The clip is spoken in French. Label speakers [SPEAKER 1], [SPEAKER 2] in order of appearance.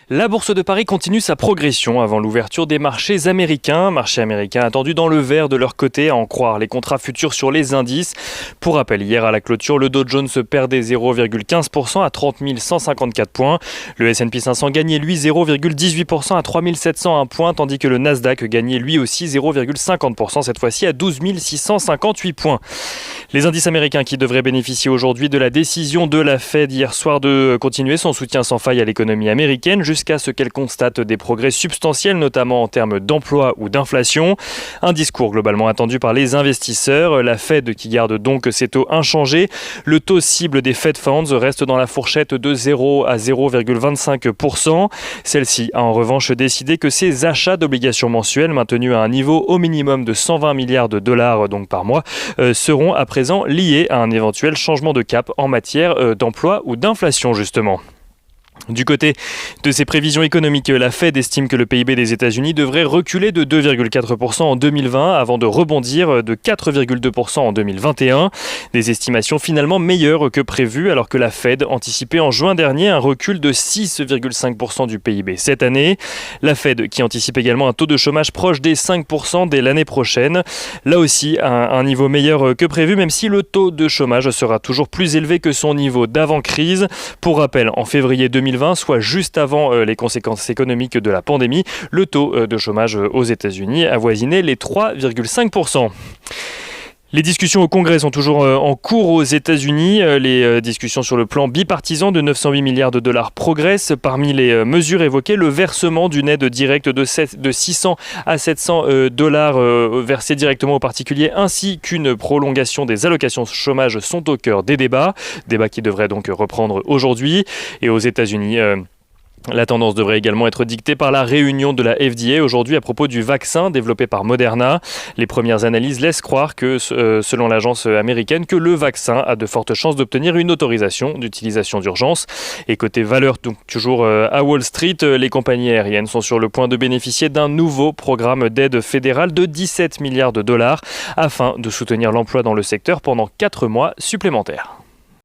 [SPEAKER 1] La bourse de Paris continue sa progression avant l'ouverture des marchés américains. Marché américain attendu dans le vert de leur côté, à en croire les contrats futurs sur les indices. Pour rappel, hier à la clôture, le Dow Jones perdait 0,15% à 30 154 points. Le S&P 500 gagnait lui 0,18% à 3 701 points, tandis que le Nasdaq gagnait lui aussi 0,50% cette fois-ci à 12 658 points. Les indices américains qui devraient bénéficier aujourd'hui de la décision de la Fed hier soir de continuer son soutien sans faille à l'économie américaine jusqu'à ce qu'elle constate des progrès substantiels, notamment en termes d'emploi ou d'inflation. Un discours globalement attendu par les investisseurs. La Fed qui garde donc ses taux inchangés. Le taux cible des Fed Funds reste dans la fourchette de 0 à 0,25%. Celle-ci a en revanche décidé que ses achats d'obligations mensuelles, maintenus à un niveau au minimum de 120 milliards de dollars donc par mois, seront à présent liés à un éventuel changement de cap en matière d'emploi ou d'inflation justement. Du côté de ses prévisions économiques, la Fed estime que le PIB des États-Unis devrait reculer de 2,4% en 2020 avant de rebondir de 4,2% en 2021. Des estimations finalement meilleures que prévues alors que la Fed anticipait en juin dernier un recul de 6,5% du PIB cette année. La Fed qui anticipe également un taux de chômage proche des 5% dès l'année prochaine. Là aussi, un niveau meilleur que prévu, même si le taux de chômage sera toujours plus élevé que son niveau d'avant-crise. Pour rappel, en février 2020, soit juste avant les conséquences économiques de la pandémie, le taux de chômage aux États-Unis avoisinait les 3,5%. Les discussions au Congrès sont toujours en cours aux États-Unis. Les discussions sur le plan bipartisan de 908 milliards de dollars progressent. Parmi les mesures évoquées, le versement d'une aide directe de 600 à 700 dollars versés directement aux particuliers, ainsi qu'une prolongation des allocations chômage sont au cœur des débats. Débats qui devraient donc reprendre aujourd'hui. Et aux États-Unis, la tendance devrait également être dictée par la réunion de la FDA aujourd'hui à propos du vaccin développé par Moderna. Les premières analyses laissent croire que, selon l'agence américaine, que le vaccin a de fortes chances d'obtenir une autorisation d'utilisation d'urgence. Et côté valeur, donc toujours à Wall Street, les compagnies aériennes sont sur le point de bénéficier d'un nouveau programme d'aide fédérale de 17 milliards de dollars afin de soutenir l'emploi dans le secteur pendant 4 mois supplémentaires.